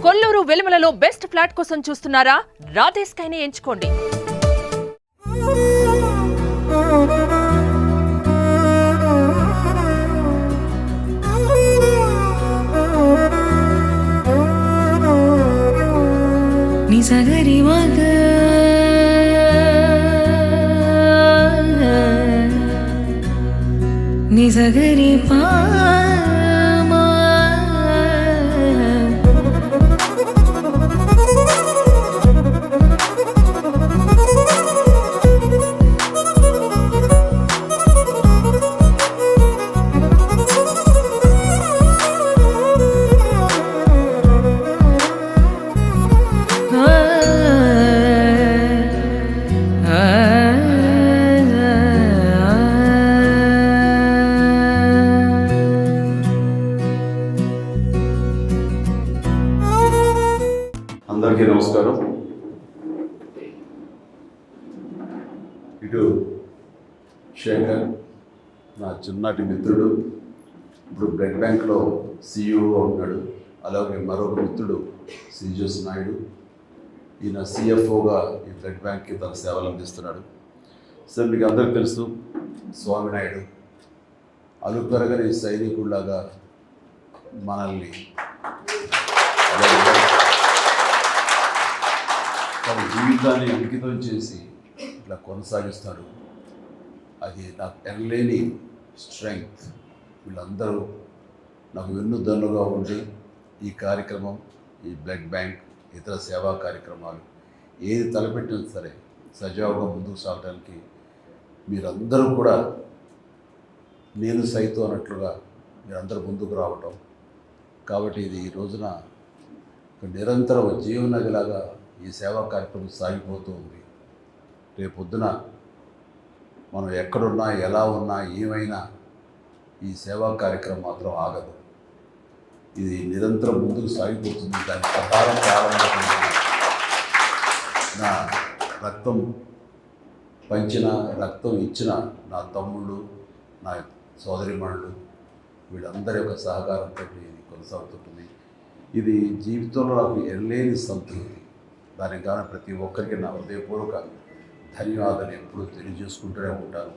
Kolluru వెలుమలలో best flat కోసం చూస్తున్నారా? రాధే స్కైనే ఎంచుకోండి. నిసగరి మగ నిసగరి పా అందరికీ నమస్కారం. ఇటు శేఖర్ నా చిన్నటి మిత్రుడు, ఇప్పుడు బ్లడ్ బ్యాంక్లో సిఇఓగా ఉన్నాడు. అలాగే మరొక మిత్రుడు శ్రీజోస్ నాయుడు, ఈయన సిఎఫ్ఓగా ఈ బ్లడ్ బ్యాంక్కి తన సేవలు అందిస్తున్నాడు. సార్ మీకు అందరికీ తెలుసు, స్వామి నాయుడు అలుపెరగని సైనికుడిలాగా మనల్ని తన జీవితాన్ని అంకితం చేసి ఇట్లా కొనసాగిస్తాడు. అది నాకు ఎనలేని స్ట్రెంగ్త్. వీళ్ళందరూ నాకు వెన్నుదన్నుగా ఉండి ఈ కార్యక్రమం, ఈ బ్లడ్ బ్యాంక్, ఇతర సేవా కార్యక్రమాలు ఏది తలపెట్టినా సరే సజావుగా ముందుకు సాగడానికి మీరందరూ కూడా నేను సైతం అన్నట్లుగా మీరందరూ ముందుకు రావటం. కాబట్టి ఇది ఈ రోజున ఒక నిరంతర జీవనదిలాగా ఈ సేవా కార్యక్రమం సాగిపోతూ ఉంది. రేపొద్దున మనం ఎక్కడున్నా, ఎలా ఉన్నా, ఏమైనా ఈ సేవా కార్యక్రమం మాత్రం ఆగదు. ఇది నిరంతరం ముందుకు సాగిపోతుంది. దాని ప్రకారం ప్రారంభమైంది. నా రక్తం పంచిన, రక్తం ఇచ్చిన నా తమ్ముళ్ళు, నా సోదరిమణులు, వీళ్ళందరి యొక్క సహకారంతో ఇది కొనసాగుతుంటుంది. ఇది జీవితంలో నాకు ఎనలేని సంతృప్తి. దానికి కానీ ప్రతి ఒక్కరికి నా హృదయపూర్వక ధన్యవాదాలు ఎప్పుడూ తెలియజేసుకుంటూనే ఉంటాను.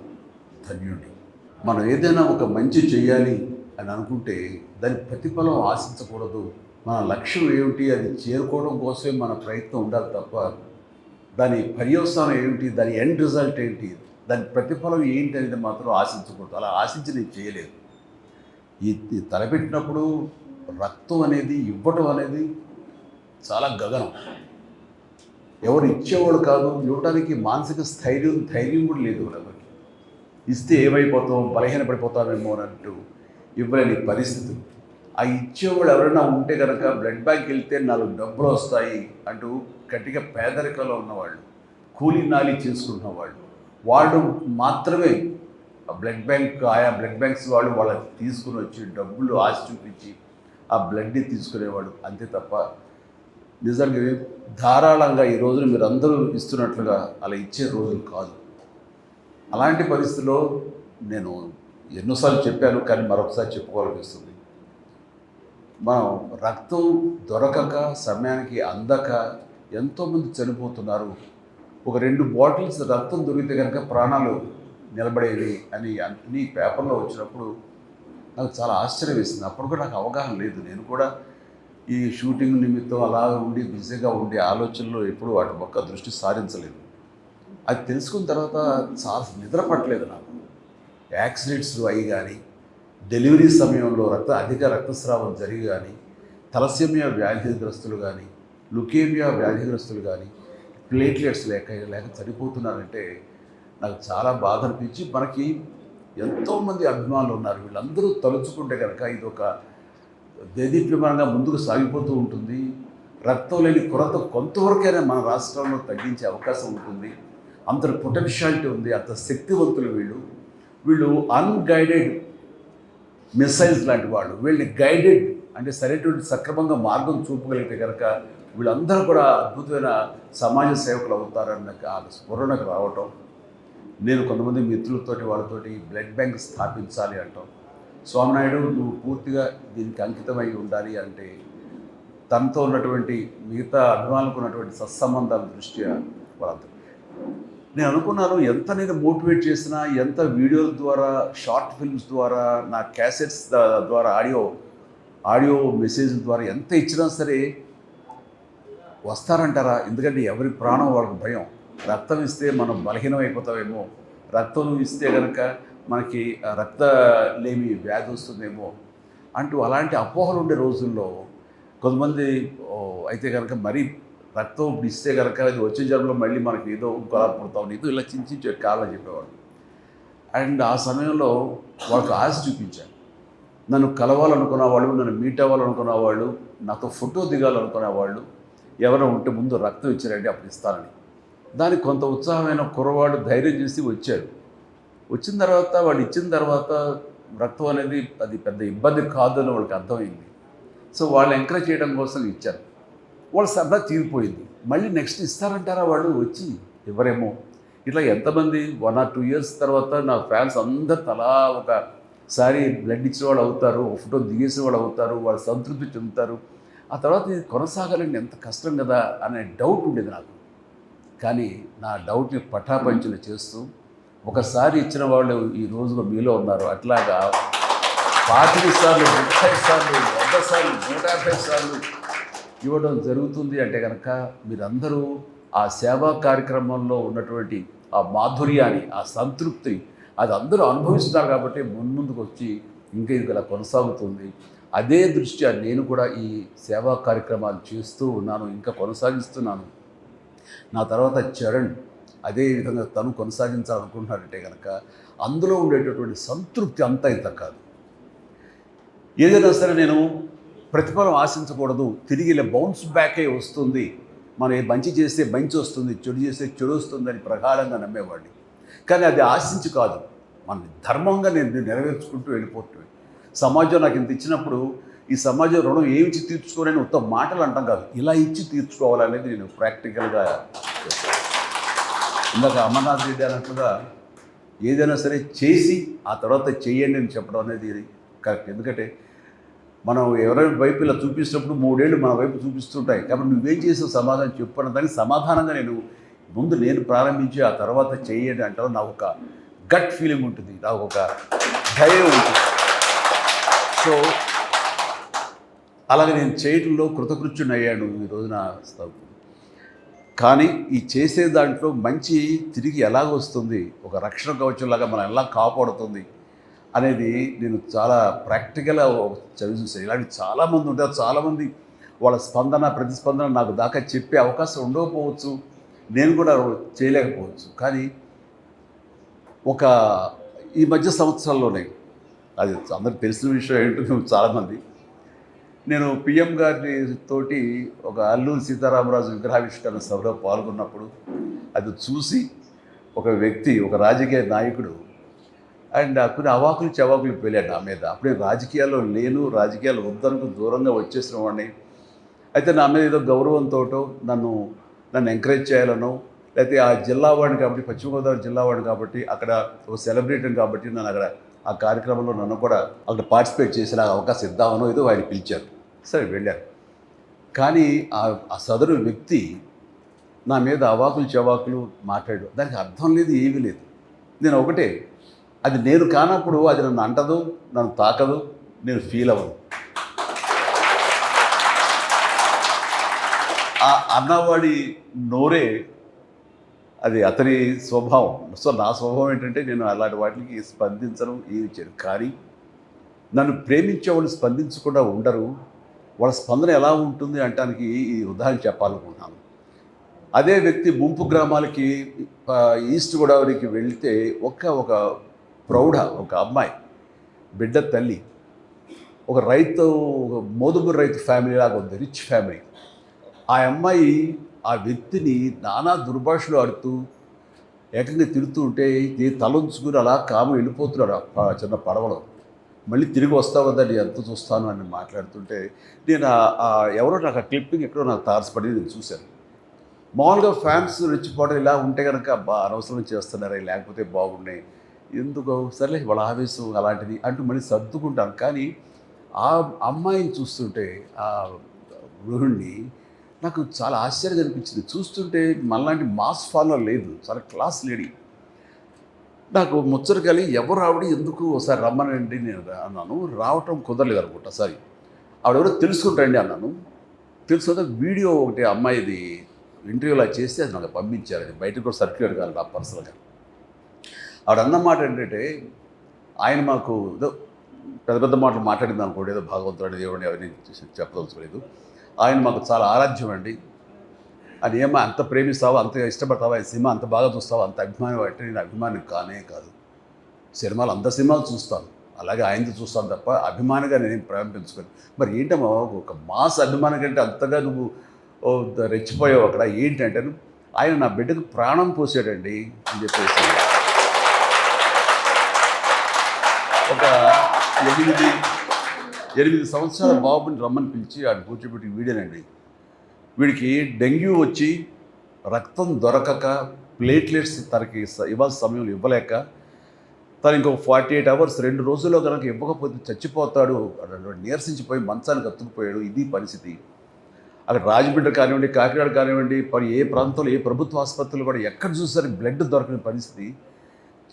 ధన్యుడిని. మనం ఏదైనా ఒక మంచి చేయాలి అని అనుకుంటే దాని ప్రతిఫలం ఆశించకూడదు. మన లక్ష్యం ఏమిటి, అది చేరుకోవడం కోసమే మన ప్రయత్నం ఉండాలి తప్ప దాని పర్యవసానం ఏమిటి, దాని ఎండ్ రిజల్ట్ ఏంటి, దాని ప్రతిఫలం ఏంటి అనేది మాత్రం ఆశించకూడదు. అలా ఆశించి నేను చేయలేదు. ఈ తలపెట్టినప్పుడు రక్తం అనేది ఇవ్వటం అనేది చాలా గగనం. ఎవరు ఇచ్చేవాడు కాదు, ఇవ్వడానికి మానసిక ధైర్యం కూడా లేదు ఎవరికి. ఇస్తే ఏమైపోతాం, బలహీనపడిపోతామేమో అన్నట్టు ఇవ్వలేని పరిస్థితులు. ఆ ఇచ్చేవాళ్ళు ఎవరైనా ఉంటే కనుక బ్లడ్ బ్యాంక్ వెళ్తే 4 డబ్బులు వస్తాయి అంటూ గట్టిగా పేదరికంలో ఉన్నవాళ్ళు, కూలీ నాలి చేసుకుంటున్న వాళ్ళు మాత్రమే ఆ బ్లడ్ బ్యాంక్, ఆయా బ్లడ్ బ్యాంక్స్ వాళ్ళు వాళ్ళకి తీసుకుని వచ్చి డబ్బులు ఆశ చూపించి ఆ బ్లడ్ని తీసుకునేవాడు. అంతే తప్ప నిజంగా ధారాళంగా ఈ రోజున మీరు అందరూ ఇస్తున్నట్లుగా అలా ఇచ్చే రోజులు కాదు. అలాంటి పరిస్థితుల్లో నేను ఎన్నోసార్లు చెప్పాను, కానీ మరొకసారి చెప్పుకోవాలనిపిస్తుంది. మనం రక్తం దొరకక, సమయానికి అందక ఎంతోమంది చనిపోతున్నారు. ఒక 2 బాటిల్స్ రక్తం దొరికితే కనుక ప్రాణాలు నిలబడేవి అని అన్ని పేపర్లో వచ్చినప్పుడు నాకు చాలా ఆశ్చర్యం వేసింది. అప్పుడు కూడా నాకు అవగాహన లేదు. నేను కూడా ఈ షూటింగ్ నిమిత్తం అలా ఉండి బిజీగా ఉండే ఆలోచనలో ఎప్పుడూ వాటి పక్క దృష్టి సారించలేదు. అది తెలుసుకున్న తర్వాత చాలా నిద్ర పట్టలేదు నాకు. యాక్సిడెంట్స్ అయ్యి కానీ, డెలివరీ సమయంలో అధిక రక్తస్రావం జరిగి కానీ, తలసేమియా వ్యాధిగ్రస్తులు కానీ, లుకేమియా వ్యాధిగ్రస్తులు కానీ ప్లేట్లెట్స్ లేక చనిపోతున్నారంటే నాకు చాలా బాధ అనిపించి, మనకి ఎంతోమంది అభిమానులు ఉన్నారు. వీళ్ళందరూ తలుచుకుంటే కనుక ఇది ఒక దేదీప్యమానంగా ముందుకు సాగిపోతూ ఉంటుంది. రక్తం లేని కొరత కొంతవరకైనా మన రాష్ట్రంలో తగ్గించే అవకాశం ఉంటుంది. అంత పొటెన్షియాలిటీ ఉంది, అంత శక్తివంతులు వీళ్ళు అన్గైడెడ్ మిసైల్స్ లాంటి వాళ్ళు. వీళ్ళని గైడెడ్ అంటే సరైనటువంటి సక్రమంగా మార్గం చూపగలిగితే కనుక వీళ్ళందరూ కూడా అద్భుతమైన సమాజ సేవకులు అవుతారన్న ఆ స్ఫురణకు రావటం. నేను కొంతమంది మిత్రులతోటి వాళ్ళతోటి బ్లడ్ బ్యాంక్ స్థాపించాలి అంటాం. స్వామినాయుడు నువ్వు పూర్తిగా దీనికి అంకితమై ఉండాలి అంటే తనతో ఉన్నటువంటి మిగతా అభిమానులకు ఉన్నటువంటి సత్సంబంధాల దృష్ట్యా వాళ్ళంతా నేను అనుకున్నాను, ఎంత నేను మోటివేట్ చేసినా, ఎంత వీడియోల ద్వారా, షార్ట్ ఫిల్మ్స్ ద్వారా, నా క్యాసెట్స్ ద్వారా, ఆడియో మెసేజ్ ద్వారా ఎంత ఇచ్చినా సరే వస్తారంటారా? ఎందుకంటే ఎవరి ప్రాణం వాళ్ళకి భయం. రక్తం ఇస్తే మనం బలహీనం అయిపోతామేమో, రక్తం ఇస్తే కనుక మనకి రక్తలేమి వ్యాధి వస్తుందేమో అంటూ అలాంటి అపోహలు ఉండే రోజుల్లో కొంతమంది అయితే కనుక మరీ రక్తం ఇస్తే కనుక అది వచ్చే జన్మలో మళ్ళీ మనకి ఏదో ఇంకోలా పుడతాం, ఏదో ఇలా చించి కావాలని చెప్పేవాడు. అండ్ ఆ సమయంలో వాళ్ళకి ఆశ చూపించాను. నన్ను కలవాలనుకున్న వాళ్ళు, నన్ను మీట్ అవ్వాలనుకున్న వాళ్ళు, నాతో ఫోటో దిగాలనుకునే వాళ్ళు ఎవరైనా ఉంటే ముందు రక్తం ఇచ్చారంటే అప్పుడు ఇస్తానని. దానికి కొంత ఉత్సాహమైన కుర్రవాడు ధైర్యం చేసి వచ్చాడు. వచ్చిన తర్వాత వాళ్ళు ఇచ్చిన తర్వాత రక్తం అనేది అది పెద్ద ఇబ్బంది కాదు అని వాళ్ళకి అర్థమైంది. సో వాళ్ళు ఎంకరేజ్ చేయడం కోసం ఇచ్చారు. వాళ్ళ సరదా తీరిపోయింది. మళ్ళీ నెక్స్ట్ ఇస్తారంటారా వాళ్ళు? వచ్చి ఎవరేమో ఇట్లా ఎంతమంది 1 or 2 years తర్వాత నా ఫ్యాన్స్ అందరు తలా ఒకసారి బ్లడ్ ఇచ్చిన వాళ్ళు అవుతారు, ఒక ఫోటో దిగేసిన వాళ్ళు అవుతారు, వాళ్ళు సంతృప్తి చెందుతారు. ఆ తర్వాత ఇది కొనసాగాలంటే ఎంత కష్టం కదా అనే డౌట్ ఉండేది నాకు. కానీ నా డౌట్ని పటాపంచలు చేస్తూ ఒకసారి ఇచ్చిన వాళ్ళు ఈ రోజులో మీలో ఉన్నారు. అట్లాగా 25 సార్లు, 30 సార్లు, 100 సార్లు, 150 సార్లు ఇవ్వడం జరుగుతుంది అంటే కనుక మీరందరూ ఆ సేవా కార్యక్రమంలో ఉన్నటువంటి ఆ మాధుర్యాన్ని, ఆ సంతృప్తి అది అందరూ అనుభవిస్తున్నారు కాబట్టి ముందుకు వచ్చి ఇంకా ఇది ఇలా కొనసాగుతుంది. అదే దృష్ట్యా నేను కూడా ఈ సేవా కార్యక్రమాలు చేస్తూ ఉన్నాను, ఇంకా కొనసాగిస్తున్నాను. నా తర్వాత చరణ్ అదే విధంగా తను కొనసాగించాలనుకుంటున్నాడంటే కనుక అందులో ఉండేటటువంటి సంతృప్తి అంతా ఇంత కాదు. ఏదైనా సరే నేను ప్రతిఫలం ఆశించకూడదు, తిరిగి ఇలా బౌన్స్ బ్యాకే వస్తుంది, మనం మంచి చేస్తే మంచి వస్తుంది, చెడు చేస్తే చెడు వస్తుందని ప్రగాఢంగా నమ్మేవాడిని. కానీ అది ఆశించి కాదు, మన ధర్మంగా నేను నెరవేర్చుకుంటూ వెళ్ళిపోతుంది. సమాజం నాకు ఇంత ఇచ్చినప్పుడు ఈ సమాజం రుణం ఏమి ఇచ్చి తీర్చుకోవాలని ఉత్తమ మాటలు అంటాం కాదు, ఇలా ఇచ్చి తీర్చుకోవాలనేది నేను ప్రాక్టికల్గా చేస్తాను. ఇందాక అమర్నాథ్ రెడ్డి అన్నట్లుగా ఏదైనా సరే చేసి ఆ తర్వాత చెయ్యండి అని చెప్పడం అనేది కరెక్ట్. ఎందుకంటే మనం ఎవరైనా వైపు ఇలా చూపించినప్పుడు 3 ఏళ్ళు మన వైపు చూపిస్తుంటాయి. కాబట్టి నువ్వేం చేసావు సమాధానం చెప్పడం దానికి సమాధానంగా నేను ప్రారంభించి ఆ తర్వాత చెయ్యండి అంటారు. నాకు ఒక గట్ ఫీలింగ్ ఉంటుంది, నాకు ఒక ధైర్యం ఉంటుంది. సో అలాగే నేను చేయటంలో కృతకృత్యుని అయ్యాను ఈ రోజున. కానీ ఈ చేసే దాంట్లో మంచి తిరిగి ఎలాగ వస్తుంది, ఒక రక్షణ కవచంలాగా మనం ఎలా కాపాడుతుంది అనేది నేను చాలా ప్రాక్టికల్గా చదివి చూసాను. ఇలాంటి చాలామంది ఉంటారు. చాలామంది వాళ్ళ ప్రతిస్పందన నాకు దాకా చెప్పే అవకాశం ఉండకపోవచ్చు, నేను కూడా చేయలేకపోవచ్చు. కానీ ఈ మధ్య సంవత్సరాల్లోనే అది అందరికి తెలిసిన విషయం ఏంటో చాలామంది, నేను పిఎం గారి తోటి ఒక అల్లూరి సీతారామరాజు విగ్రహావిష్కరణ సభలో పాల్గొన్నప్పుడు అది చూసి ఒక వ్యక్తి, ఒక రాజకీయ నాయకుడు అండ్ కొన్ని అవాకులు చవాకులు వెళ్ళాడు నా మీద. అప్పుడే రాజకీయాల్లో లేను, రాజకీయాలు వద్దనుకు దూరంగా వచ్చేసిన వాడిని. అయితే నా మీద ఏదో గౌరవంతో నన్ను ఎంకరేజ్ చేయాలనో, లేకపోతే ఆ జిల్లా వాడిని కాబట్టి, పశ్చిమ గోదావరి జిల్లా వాడిని కాబట్టి, అక్కడ ఒక సెలబ్రిటీ కాబట్టి నన్ను అక్కడ ఆ కార్యక్రమంలో నన్ను కూడా అక్కడ పార్టిసిపేట్ చేసిన అవకాశం ఇద్దామనో ఏదో ఆయన పిలిచారు. సరే వెళ్ళారు. కానీ ఆ సదరు వ్యక్తి నా మీద అవాకులు చవాకులు మాట్లాడు. దానికి అర్థం లేదు, ఏమీ లేదు. నేను ఒకటే, అది నేను కానప్పుడు అది నన్ను అంటదు, నన్ను తాకదు, నేను ఫీల్ అవ్వను. ఆ అన్నవాడి నోరే అది అతని స్వభావం. సో నా స్వభావం ఏంటంటే నేను అలాంటి వాటికి స్పందించను, ఏమి చేయను. కానీ నన్ను ప్రేమించే వాళ్ళు స్పందించకుండా ఉండరు. వాళ్ళ స్పందన ఎలా ఉంటుంది అంటానికి ఈ ఉదాహరణ చెప్పాలనుకుంటున్నాను. అదే వ్యక్తి ముంపు గ్రామాలకి ఈస్ట్ గోదావరికి వెళితే ఒక ప్రౌఢ, ఒక అమ్మాయి బిడ్డ తల్లి, ఒక మోదుగురు రైతు ఫ్యామిలీ లాగా ఉంది, రిచ్ ఫ్యామిలీ. ఆ అమ్మాయి ఆ వ్యక్తిని నానా దుర్భాషలు ఆడుతూ ఏకంగా తిడుతూ ఉంటే తలంచుకుని అలా కాము వెళ్ళిపోతున్నాడు ఆ చిన్న పడవలో. మళ్ళీ తిరిగి వస్తావు కదా, నేను ఎంత చూస్తాను అని మాట్లాడుతుంటే నేను ఎవరో నాకు ఆ క్లిప్పింగ్ ఎక్కడో నాకు తారసపడి నేను చూశాను. మామూలుగా ఫ్యాన్స్ రెచ్చిపోవడం ఇలా ఉంటే కనుక అనవసరం చేస్తున్నారే, లేకపోతే బాగున్నాయి, ఎందుకో సర్లే వాళ్ళ ఆవేశం అలాంటిది అంటూ మళ్ళీ సర్దుకుంటాను. కానీ ఆ అమ్మాయిని చూస్తుంటే, ఆ గృహిణి నాకు చాలా ఆశ్చర్యంగా అనిపించింది. చూస్తుంటే మనలాంటి మాస్ ఫాలోవర్ లేదు, చాలా క్లాస్ లేడీ. నాకు ముచ్చట కలిగి ఎవరు ఆవిడ, ఎందుకు ఒకసారి రమ్మనండి నేను అన్నాను. రావటం కుదరలేదు అనుకుంటా. సారీ, ఆవిడెవరో తెలుసుకుంటాండి అన్నాను. తెలుసుకుంటే వీడియో ఒకటి అమ్మాయిది ఇంటర్వ్యూలా చేసి అది నాకు పంపించారు. అది బయటకు కూడా సర్క్యులేట్ కాదు నా పర్సనల్గా. ఆవిడ అన్నమాట ఏంటంటే, ఆయన మాకు ఏదో పెద్ద పెద్ద మాటలు మాట్లాడింది అనుకోండి, ఏదో భగవంతుడు దేవుడిని ఎవరిని చెప్పదలుచుకోలేదు. ఆయన మాకు చాలా ఆరాధ్యం అండి. అది ఏమో అంత ప్రేమిస్తావా, అంత ఇష్టపడతావా, ఈ సినిమా అంత బాగా చూస్తావా, అంత అభిమానం అంటే నేను అభిమాని కానే కాదు. సినిమాలు అంత సినిమాలు చూస్తాను, అలాగే ఆయనతో చూస్తాను తప్ప అభిమానిగా నేనేం ప్రేమ పెంచుకోను. మరి ఏంటమ్మా ఒక మాస్ అభిమాని కంటే అంతగా నువ్వు రెచ్చిపోయావు అక్కడ ఏంటంటే, ఆయన నా బిడ్డకు ప్రాణం పోసాడండి అని చెప్పేసి ఒక 8 సంవత్సరాల బాబుని రమ్మని పిలిచి ఆయన కూర్చోబెట్టి వీడేనండి. వీడికి డెంగ్యూ వచ్చి రక్తం దొరకక ప్లేట్లెట్స్ తనకి ఇవ్వాల్సిన సమయంలో ఇవ్వలేక తను ఇంకొక 48 అవర్స్ 2 రోజుల్లో కనుక ఇవ్వకపోతే చచ్చిపోతాడు నీరసించిపోయి మంచానికి అతుక్కుపోయాడు. ఇది పరిస్థితి. అక్కడ రాజమండ్రి కానివ్వండి, కాకినాడ కానివ్వండి, ఏ ప్రాంతంలో ఏ ప్రభుత్వ ఆసుపత్రులు కూడా ఎక్కడ చూసారు బ్లడ్ దొరకని పరిస్థితి.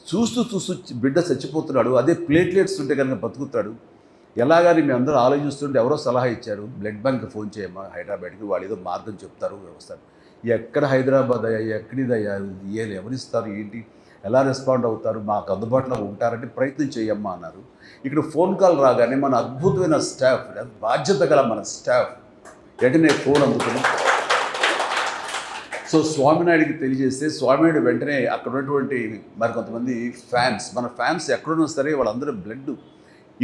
చూస్తూ బిడ్డ చచ్చిపోతున్నాడు. అదే ప్లేట్లెట్స్ ఉంటే కనుక బతుకుతాడు. ఎలాగని మేము అందరూ ఆలోచిస్తుంటే ఎవరో సలహా ఇచ్చారు, బ్లడ్ బ్యాంక్కి ఫోన్ చేయమ్మా హైదరాబాద్కి, వాళ్ళు ఏదో మార్గం చెప్తారు వస్తారు. ఎక్కడ హైదరాబాద్ అయ్యా, ఎక్కడిదయ్యా, ఎవరిస్తారు, ఏంటి, ఎలా రెస్పాండ్ అవుతారు, మాకు అందుబాటులో ఉంటారంటే ప్రయత్నం చేయమ్మా అన్నారు. ఇక్కడ ఫోన్ కాల్ రాగానే మన అద్భుతమైన స్టాఫ్, బాధ్యత గల మన స్టాఫ్ వెంటనే ఫోన్ అందుకుని సో స్వామినాయుడికి తెలియజేస్తే స్వామినాయుడు వెంటనే అక్కడ ఉన్నటువంటి మరి కొంతమంది ఫ్యాన్స్, మన ఫ్యాన్స్ ఎక్కడున్నా సరే వాళ్ళందరూ బ్లడ్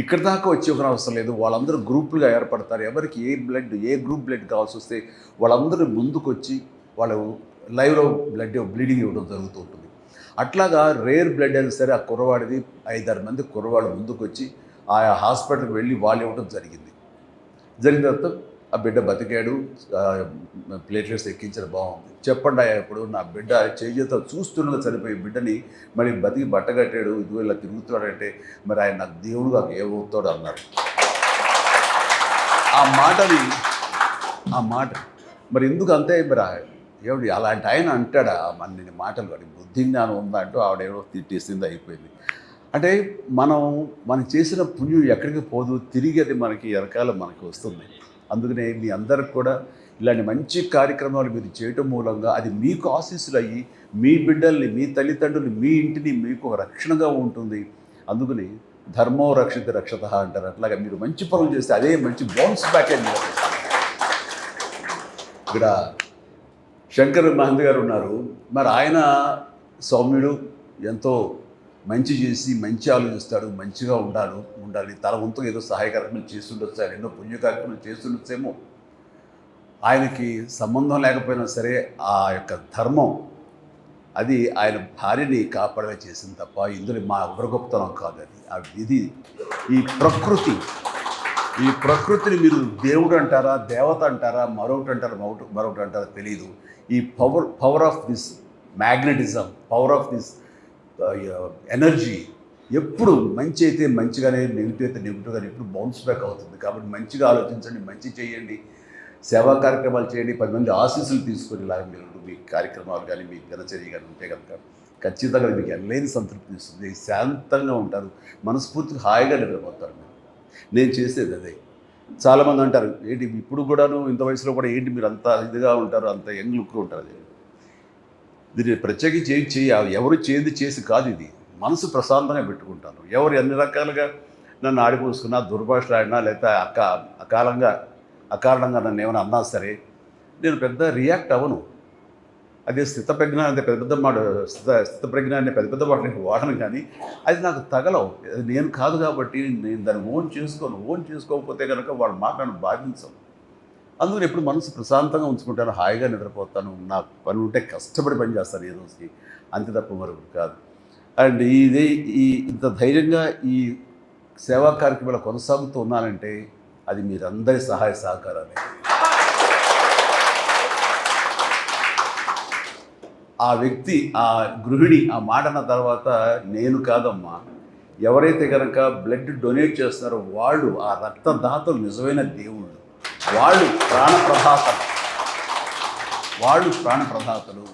ఇక్కడ దాకా వచ్చి ఒక అవసరం లేదు, వాళ్ళందరూ గ్రూపులుగా ఏర్పడతారు. ఎవరికి ఏ గ్రూప్ బ్లడ్ కావాల్సి వస్తే వాళ్ళందరూ ముందుకు వచ్చి వాళ్ళు లైవ్లో బ్లీడింగ్ ఇవ్వడం జరుగుతూ ఉంటుంది. అట్లాగా రేర్ బ్లడ్ అయినా సరే ఆ కుర్రవాడిది 5-6 మంది కుర్రవాడు ముందుకు వచ్చి ఆయా హాస్పిటల్కి వెళ్ళి వాళ్ళు ఇవ్వడం జరిగింది. జరిగిన తర్వాత ఆ బిడ్డ బతికాడు, ప్లేట్లెట్స్ ఎక్కించడం బాగుంది. చెప్పండి ఇప్పుడు నా బిడ్డ చేతితో చూస్తుండగా చనిపోయి బిడ్డని మరి బతికి బట్టగట్టాడు, ఇదిగో ఇలా తిరుగుతున్నాడంటే మరి ఆయన నాకు దేవుడు నాకు ఏమవుతాడు అన్నారు. ఆ మాట మరి ఎందుకు అంతే మరి ఏమిటి అలాంటి ఆయన అంటాడా మన మాటలు, వాడి బుద్ధి జ్ఞానం ఉందా అంటూ ఆవిడేవో తిట్టేసింది, అయిపోయింది. అంటే మనం చేసిన పుణ్యం ఎక్కడికి పోదు, తిరిగి అది మనకి వెనకాల మనకి వస్తుంది. అందుకనే మీ అందరికి కూడా ఇలాంటి మంచి కార్యక్రమాలు మీరు చేయటం మూలంగా అది మీకు ఆశీస్సులు అయ్యి మీ బిడ్డల్ని, మీ తల్లిదండ్రులు, మీ ఇంటిని మీకు ఒక రక్షణగా ఉంటుంది. అందుకని ధర్మో రక్షిత రక్షత అంటారు. అట్లాగా మీరు మంచి పనులు చేస్తే అదే మంచి బౌన్స్ బ్యాక్ అని ఇక్కడ శంకర్ మహంత్ గారు ఉన్నారు. మరి ఆయన సౌమ్యుడు, ఎంతో మంచి చేసి మంచి ఆలోచిస్తాడు, మంచిగా ఉండాలి, తన వంతు ఏదో సహాయ కార్యక్రమాలు చేస్తుండొచ్చు, ఆయన ఎన్నో పుణ్య కార్యక్రమాలు చేస్తుండొచ్చేమో. ఆయనకి సంబంధం లేకపోయినా సరే ఆ యొక్క ధర్మం అది ఆయన భార్యని కాపాడగా చేసింది తప్ప ఇందులో మా ఎవరి గొప్పతనం కాదు. అది ఆ విధి, ఈ ప్రకృతిని మీరు దేవుడు అంటారా, దేవత అంటారా, మరొకటి అంటారా తెలియదు. ఈ power of this magnetism, power of this energy ఎప్పుడు మంచి అయితే మంచిగానే, నెగిటివ్ అయితే నెగిటివ్గానే ఎప్పుడు బౌన్స్ బ్యాక్ అవుతుంది. కాబట్టి మంచిగా ఆలోచించండి, మంచి చేయండి, సేవా కార్యక్రమాలు చేయండి, 10 మంది ఆశీస్సులు తీసుకొని ఇలాగ మీరు మీ కార్యక్రమాలు కానీ మీ దినచర్య కానీ ఉంటే కనుక ఖచ్చితంగా మీకు ఎనలేని సంతృప్తి ఇస్తుంది. శాంతంగా ఉంటారు, మనస్ఫూర్తిగా హాయిగా నిద్రపోతారు. నేను చేసేది అదే. చాలామంది అంటారు ఏంటి ఇప్పుడు కూడాను ఇంత వయసులో కూడా ఏంటి మీరు అంత ఇదిగా ఉంటారు, అంత యంగ్ లుక్లో ఉంటారు. దీన్ని ప్రత్యేకించి ఎవరు చేసి కాదు, ఇది మనసు ప్రశాంతంగా పెట్టుకుంటాను. ఎవరు ఎన్ని రకాలుగా నన్ను ఆడిపోసుకున్నా, దుర్భాషలు ఆడినా, లేకపోతే అకారణంగా నన్ను ఏమైనా అన్నా సరే నేను పెద్ద రియాక్ట్ అవ్వను. అదే స్థితప్రజ్ఞ అంటే స్థితప్రజ్ఞ అనే పెద్ద మాట నేను వాడను, కానీ అది నాకు తగలవు. అది నేను కాదు కాబట్టి నేను దాన్ని ఓన్ చేసుకోకపోతే కనుక వాళ్ళ మాట నన్ను బాధించవు. అందుకని ఎప్పుడు మనసు ప్రశాంతంగా ఉంచుకుంటాను, హాయిగా నిద్రపోతాను, నాకు పని ఉంటే కష్టపడి పని చేస్తాను ఏ రోజుకి, అంతే తప్ప మరొకటి కాదు. అండ్ ఇంత ధైర్యంగా ఈ సేవా కార్యక్రమాలు కొనసాగుతూ ఉన్నానంటే అది మీరందరి సహాయ సహకారాలే. ఆ వ్యక్తి, ఆ గృహిణి ఆ మాట అన్న తర్వాత నేను కాదమ్మా, ఎవరైతే కనుక బ్లడ్ డొనేట్ చేస్తున్నారో వాళ్ళు ఆ రక్తదాతలు నిజమైన దేవుళ్ళు. వాళ్ళు ప్రాణప్రదాతలు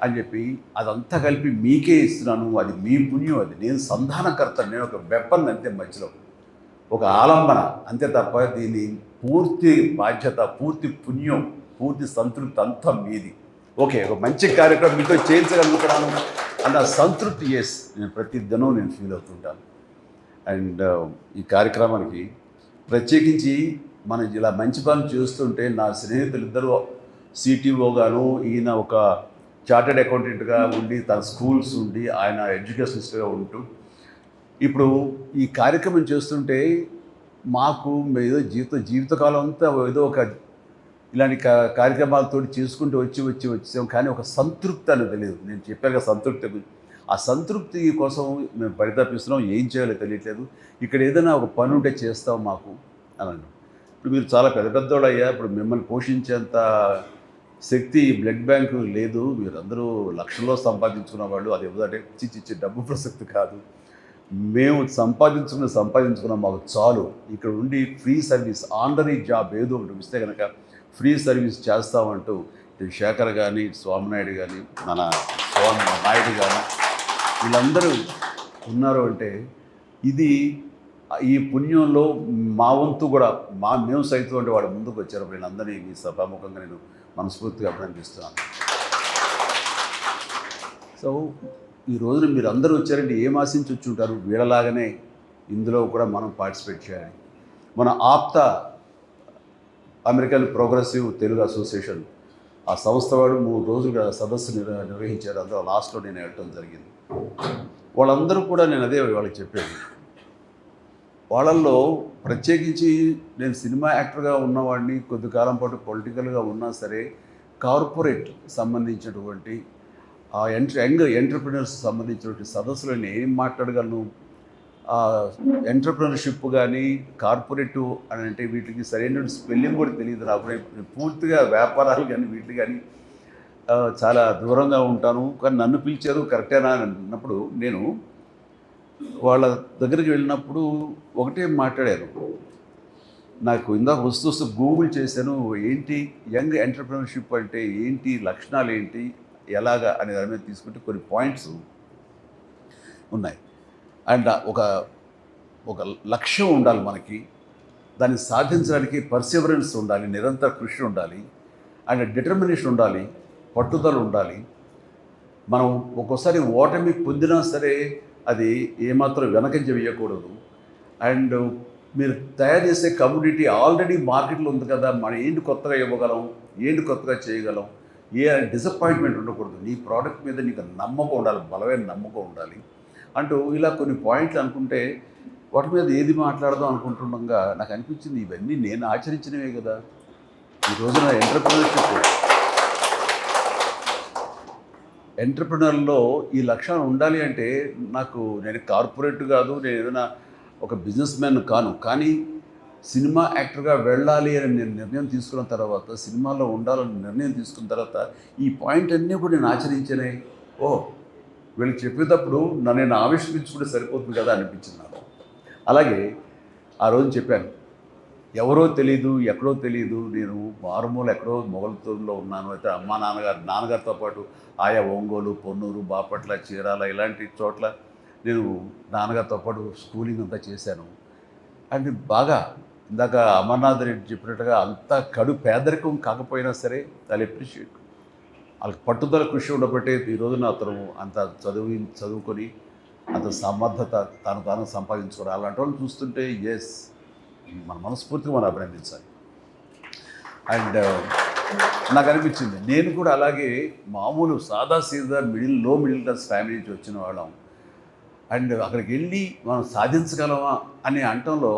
అని చెప్పి అదంతా కలిపి మీకే ఇస్తున్నాను, అది మీ పుణ్యం, అది నేను సంధానకర్త, నేను ఒక వెపన్ అంతే, మధ్యలో ఒక ఆలంబన అంతే తప్ప దీని పూర్తి బాధ్యత, పూర్తి పుణ్యం, పూర్తి సంతృప్తి అంతా మీది. ఓకే, ఒక మంచి కార్యక్రమం మీతో చేయించగలుగుతున్నాను అన్న సంతృప్తి నేను ప్రతి దినం నేను ఫీల్ అవుతుంటాను. అండ్ ఈ కార్యక్రమానికి ప్రత్యేకించి మనం ఇలా మంచి పనులు చేస్తుంటే నా స్నేహితులు ఇద్దరు సిటీఓగాను, ఈయన ఒక చార్టెడ్ అకౌంటెంట్గా ఉండి తన స్కూల్స్ ఉండి ఆయన ఎడ్యుకేషనిస్ట్గా ఉంటూ ఇప్పుడు ఈ కార్యక్రమం చేస్తుంటే మాకు ఏదో జీవితకాలం అంతా ఏదో ఒక ఇలాంటి కార్యక్రమాలతో చేసుకుంటూ వచ్చాం, కానీ ఒక సంతృప్తి అనేది తెలియదు. నేను చెప్పాక సంతృప్తి, ఆ సంతృప్తి కోసం మేము పరితపిస్తున్నాం, ఏం చేయాలో తెలియట్లేదు. ఇక్కడ ఏదైనా ఒక పని ఉంటే చేస్తాం మాకు అని. ఇప్పుడు మీరు చాలా పెద్దోళ్ళు అయ్యా, ఇప్పుడు మిమ్మల్ని పోషించేంత శక్తి బ్లడ్ బ్యాంకు లేదు, మీరందరూ లక్షల్లో సంపాదించుకున్న వాళ్ళు, అది ఏదంటే చిచ్చి డబ్బు ప్రసక్తి కాదు, మేము సంపాదించుకున్న మాకు చాలు. ఇక్కడ ఉండి ఫ్రీ సర్వీస్, ఆనరీ జాబ్ ఏదో ఒకటి ఇస్తే కనుక ఫ్రీ సర్వీస్ చేస్తామంటూ శేఖర్ కానీ, స్వామినాయుడు కానీ, మన నాయుడు కానీ వీళ్ళందరూ ఉన్నారు. అంటే ఇది ఈ పుణ్యంలో మా వంతు కూడా మేము సైతం అంటే వాడు ముందుకు వచ్చారు. వీళ్ళందరినీ మీ సభాముఖంగా నేను మనస్ఫూర్తిగా అభినందిస్తున్నాను. సో ఈ రోజున మీరు అందరూ వచ్చారంటే ఏం ఆశించి వచ్చి ఉంటారు? వీళ్ళలాగానే ఇందులో కూడా మనం పార్టిసిపేట్ చేయాలి. మన APTA American progressive Telugu association ఆ సంస్థ వాడు 3 రోజులుగా సదస్సు నిర్వహించారు. అందులో లాస్ట్లో నేను వెళ్ళటం జరిగింది. వాళ్ళందరూ కూడా నేను అదే వాళ్ళకి చెప్పాను. వాళ్ళల్లో ప్రత్యేకించి నేను సినిమా యాక్టర్గా ఉన్నవాడిని, కొద్ది కాలం పాటు పొలిటికల్గా ఉన్నా సరే కార్పొరేట్ సంబంధించినటువంటి ఆ యంగ్ ఎంటర్ప్రినర్స్ సంబంధించినటువంటి సదస్సులో నేను ఏం మాట్లాడగలను? ఎంటర్ప్రినర్షిప్ కానీ కార్పొరేటివ్ అని అంటే వీటికి సరైన స్పెల్లింగ్ కూడా తెలియదు నాకు. నేను పూర్తిగా వ్యాపారాలు కానీ వీటికి కానీ చాలా దూరంగా ఉంటాను. కానీ నన్ను పిలిచారు కరెక్టేనా అని అన్నప్పుడు నేను వాళ్ళ దగ్గరికి వెళ్ళినప్పుడు ఒకటే మాట్లాడాను. నాకు ఇందాక వస్తూ గూగుల్ చేశాను, ఏంటి యంగ్ ఎంటర్ప్రినర్షిప్ అంటే ఏంటి, లక్షణాలు ఏంటి, ఎలాగా అనే దాని మీద తీసుకుంటే కొన్ని పాయింట్స్ ఉన్నాయి. అండ్ ఒక లక్ష్యం ఉండాలి మనకి, దాన్ని సాధించడానికి పర్సివరెన్స్ ఉండాలి, నిరంతర కృషి ఉండాలి, అండ్ డిటర్మినేషన్ ఉండాలి, పట్టుదల ఉండాలి. మనం ఒక్కోసారి ఓటమి పొందినా సరే అది ఏమాత్రం వెనకంజ వేయకూడదు. అండ్ మీరు తయారు చేసే కమ్యూనిటీ ఆల్రెడీ మార్కెట్లో ఉంది కదా, మనం ఏంటి కొత్తగా ఇవ్వగలం, ఏంటి కొత్తగా చేయగలం, ఏ డిసప్పాయింట్మెంట్ ఉండకూడదు. నీ ప్రోడక్ట్ మీద నీకు నమ్మకం ఉండాలి, బలమైన నమ్మకం ఉండాలి అంటూ ఇలా కొన్ని పాయింట్లు అనుకుంటే వాటి మీద ఏది మాట్లాడదాం అనుకుంటుండగా నాకు అనిపించింది ఇవన్నీ నేను ఆచరించినవే కదా. ఈ రోజున ఎంటర్ప్రినర్లో ఈ లక్షణం ఉండాలి అంటే నేను కార్పొరేట్ కాదు, నేను ఏదైనా ఒక బిజినెస్ మ్యాన్ కాను, కానీ సినిమా యాక్టర్గా వెళ్ళాలి అని నేను నిర్ణయం తీసుకున్న తర్వాత, సినిమాలో ఉండాలని నిర్ణయం తీసుకున్న తర్వాత ఈ పాయింట్ అన్నీ కూడా నేను ఆచరించానే. వీళ్ళకి చెప్పేటప్పుడు నేను ఆవిష్కరించుకుంటే సరిపోతుంది కదా అనిపించింది నాకు. అలాగే ఆ రోజు చెప్పాను, ఎవరో తెలీదు, ఎక్కడో తెలీదు, నేను మారుమూల ఎక్కడో మొగల్తూరులో ఉన్నాను. అయితే అమ్మా నాన్నగారితో పాటు ఆయా ఒంగోలు, పొన్నూరు, బాపట్ల, చీరాల ఇలాంటి చోట్ల నేను నాన్నగారితో పాటు స్కూలింగ్ అంతా చేశాను. అంటే బాగా ఇందాక అమర్నాథ్ రెడ్డి చెప్పినట్టుగా అంత కడు పేదరికం కాకపోయినా సరే చాలా అప్రిషియేట్, వాళ్ళకి పట్టుదల కృషి ఉండబట్టే ఈ రోజున అతను అంత చదువుకొని అంత సమర్థత తాను సంపాదించుకోవాలి. అలాంటి వాళ్ళు చూస్తుంటే మన మనస్ఫూర్తిగా మనం అభినందించాలి. అండ్ నాకు అనిపించింది నేను కూడా అలాగే మామూలు సాదాసీదా లో మిడిల్ క్లాస్ ఫ్యామిలీ నుంచి వచ్చిన వాళ్ళం. అండ్ అక్కడికి వెళ్ళి మనం సాధించగలమా అనే అంటంలో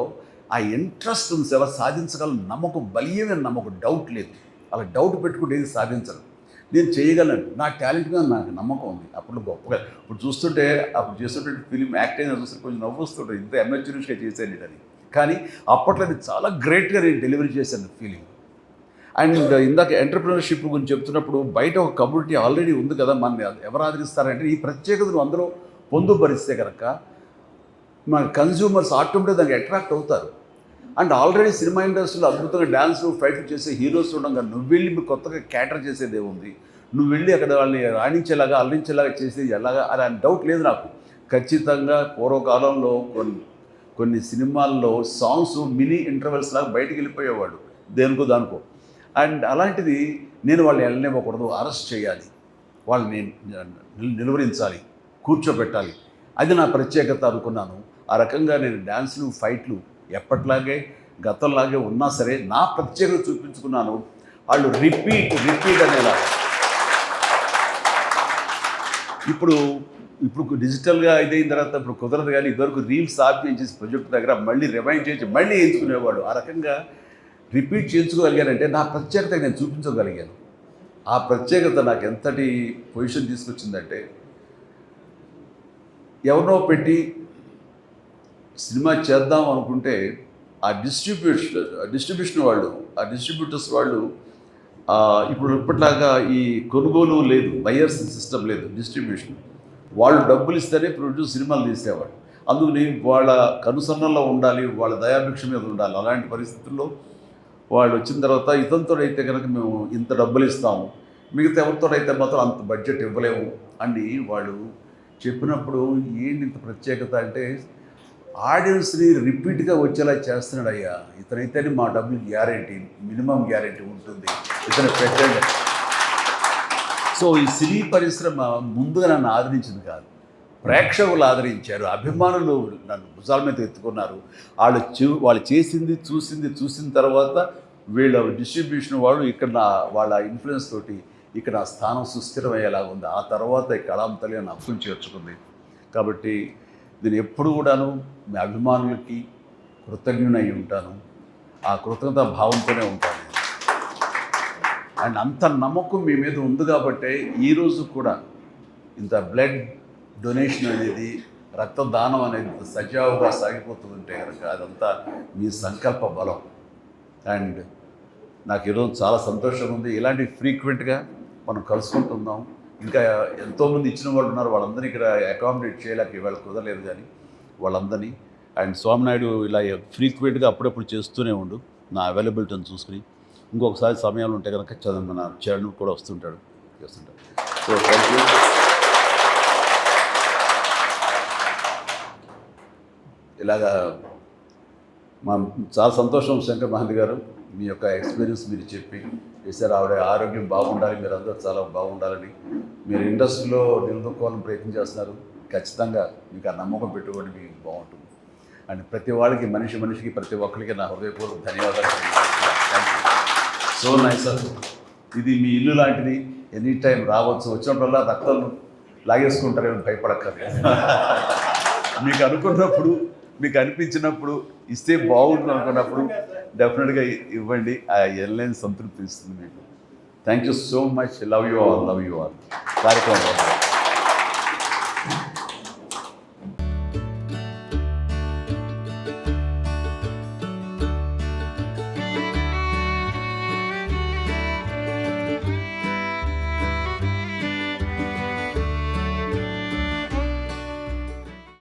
ఆ ఇంట్రెస్ట్ ఉంది, ఎలా సాధించగలం నమ్మకం, బలీయమైన నమ్మకం, డౌట్ లేదు. అలా డౌట్ పెట్టుకుంటే ఏది సాధించను, నేను చేయగలను, నా టాలెంట్ మీద నాకు నమ్మకం ఉంది. అప్పుడు గొప్పగా ఇప్పుడు చూస్తుంటే అప్పుడు చేస్తుంటే ఫిలిం యాక్ట్ అయినా చూస్తే కొంచెం నవ్వుస్తుంటే ఇంత ఎమర్జెన్సీగా చేశాను అది, కానీ అప్పట్లో అది చాలా గ్రేట్గా నేను డెలివరీ చేశాను ఫీలింగ్. అండ్ ఇందాక ఎంటర్ప్రినర్షిప్ గురించి చెప్తున్నప్పుడు బయట ఒక కమ్యూనిటీ ఆల్రెడీ ఉంది కదా, మన ఎవరు ఆదరిస్తారంటే ఈ ప్రత్యేకతను అందరూ పొందుపరిస్తే కనుక మన కన్జ్యూమర్స్ ఆటోమేటిక్గా దానికి అట్రాక్ట్ అవుతారు. అండ్ ఆల్రెడీ సినిమా ఇండస్ట్రీలో అద్భుతంగా డ్యాన్స్లు ఫైట్లు చేసే హీరోస్ ఉండగా నువ్వు వెళ్ళి మీరు కొత్తగా క్యాటర్ చేసేది ఏముంది, నువ్వు వెళ్ళి అక్కడ వాళ్ళని రాణించేలాగా అల్లించేలాగా చేసేది ఎలాగా అని డౌట్ లేదు నాకు. ఖచ్చితంగా పూర్వకాలంలో కొన్ని సినిమాల్లో సాంగ్స్ మినీ ఇంటర్వెల్స్ లాగా బయటికి వెళ్ళిపోయేవాడు దేనికో దానికో. అండ్ అలాంటిది నేను వాళ్ళని వెళ్ళనివ్వకూడదు, అరెస్ట్ చేయాలి, వాళ్ళని నిలువరించాలి, కూర్చోబెట్టాలి, అది నా ప్రత్యేకత అనుకున్నాను. ఆ రకంగా నేను డ్యాన్సులు ఫైట్లు ఎప్పట్లాగే గతంలాగే ఉన్నా సరే నా ప్రత్యేకత చూపించుకున్నాను. వాళ్ళు రిపీట్ అనేలాగా. ఇప్పుడు డిజిటల్గా ఇదైన తర్వాత ఇప్పుడు కుదరదు, కానీ ఇదివరకు రీల్స్ చేసి ప్రొజెక్ట్ దగ్గర మళ్ళీ రిమైండ్ చేసి మళ్ళీ ఎంచుకునేవాడు. ఆ రకంగా రిపీట్ చేయించుకోగలిగానంటే నా ప్రత్యేకత నేను చూపించగలిగాను. ఆ ప్రత్యేకత నాకు ఎంతటి పొజిషన్ తీసుకొచ్చిందంటే, ఎవరినో పెట్టి సినిమా చేద్దాం అనుకుంటే ఆ డిస్ట్రిబ్యూషన్ వాళ్ళు, ఆ డిస్ట్రిబ్యూటర్స్ వాళ్ళు ఇప్పుడు ఇప్పట్లాగా ఈ కొనుగోలు లేదు, బయర్స్ సిస్టమ్ లేదు, డిస్ట్రిబ్యూషన్. వాళ్ళు డబ్బులు ఇస్తేనే ప్రొడ్యూస్ సినిమాలు తీసేవాళ్ళు. అందుకని వాళ్ళ కనుసన్నల్లో ఉండాలి, వాళ్ళ దయాభిక్ష మీద ఉండాలి. అలాంటి పరిస్థితుల్లో వాళ్ళు వచ్చిన తర్వాత ఇతనితోడైతే కనుక మేము ఇంత డబ్బులు ఇస్తాము, మిగతా ఎవరితోడైతే మాత్రం అంత బడ్జెట్ ఇవ్వలేము అని వాళ్ళు చెప్పినప్పుడు ఏంటి ఇంత ప్రత్యేకత అంటే, ఆడియన్స్ని రిపీట్గా వచ్చేలా చేస్తున్నాడు. అయ్యా ఇతనైతేనే మా డబ్బులు గ్యారెంటీ, మినిమం గ్యారెంటీ ఉంటుంది, ఇతను పెట్టండి. సో ఈ సినీ పరిశ్రమ ముందుగా నన్ను ఆదరించింది కాదు, ప్రేక్షకులు ఆదరించారు, అభిమానులు నన్ను భుజాల మీద ఎత్తుకున్నారు. వాళ్ళు చూసిన తర్వాత వీళ్ళ డిస్ట్రిబ్యూషన్ వాళ్ళు ఇక్కడ వాళ్ళ ఇన్ఫ్లుయెన్స్ తోటి ఇక్కడ ఆ స్థానం సుస్థిరమయ్యేలాగా ఉంది. ఆ తర్వాత ఈ కళాంతలి నన్ను అప్పులు చేర్చుకుంది. కాబట్టి నేను ఎప్పుడు కూడాను మీ అభిమానులకి కృతజ్ఞునై ఉంటాను. ఆ కృతజ్ఞతా భావంతోనే ఉంటాను. అండ్ అంత నమ్మకం మీ మీద ఉంది కాబట్టే ఈరోజు కూడా ఇంత బ్లడ్ డొనేషన్ అనేది, రక్తదానం అనేది సజావుగా సాగిపోతుందంటే కనుక అదంతా మీ సంకల్ప బలం. అండ్ నాకు ఈరోజు చాలా సంతోషంగా ఉంది. ఇలాంటి ఫ్రీక్వెంట్గా మనం కలుసుకుంటున్నాం. ఇంకా ఎంతోమంది ఇచ్చిన వాళ్ళు ఉన్నారు, వాళ్ళందరినీ ఇక్కడ అకామిడేట్ చేయలేక ఇవాళ కుదరలేదు, కానీ వాళ్ళందరినీ. అండ్ స్వామినాయుడు ఇలా ఫ్రీక్వెంట్గా అప్పుడప్పుడు చేస్తూనే ఉండు, నా అవైలబిలిటీని చూసుకుని. ఇంకొకసారి సమయాలు ఉంటే కనుక మన చరణ్ కూడా చేస్తుంటాడు. So thank you. ఇలాగా చాలా సంతోషం శంకర్ మహంతి గారు, మీ యొక్క ఎక్స్పీరియన్స్ మీరు చెప్పి చేశారు. ఆవిడ ఆరోగ్యం బాగుండాలి, మీరు అందరూ చాలా బాగుండాలని, మీరు ఇండస్ట్రీలో నిలదొక్కోవాలని ప్రయత్నం చేస్తున్నారు. ఖచ్చితంగా మీకు ఆ నమ్మకం పెట్టుకోండి, మీకు బాగుంటుంది. అండ్ ప్రతి వాళ్ళకి మనిషికి ప్రతి ఒక్కరికి నా హృదయపూర్వక ధన్యవాదాలు. Thank you. So nice sir. ఇది మీ ఇల్లు లాంటిది, ఎనీ టైం రావచ్చు, వచ్చినప్పుడల్లా రక్తం లాగేసుకుంటారేమో భయపడక్కర్లేదు. మీకు అనుకున్నప్పుడు, మీకు అనిపించినప్పుడు, ఇస్తే బాగుంటుంది అనుకున్నప్పుడు డెఫినెట్గా ఇవ్వండి. ఆ ఎల్లేని సంతృప్తి ఇస్తుంది మీకు. Thank you so much. Love you all కార్యక్రమం.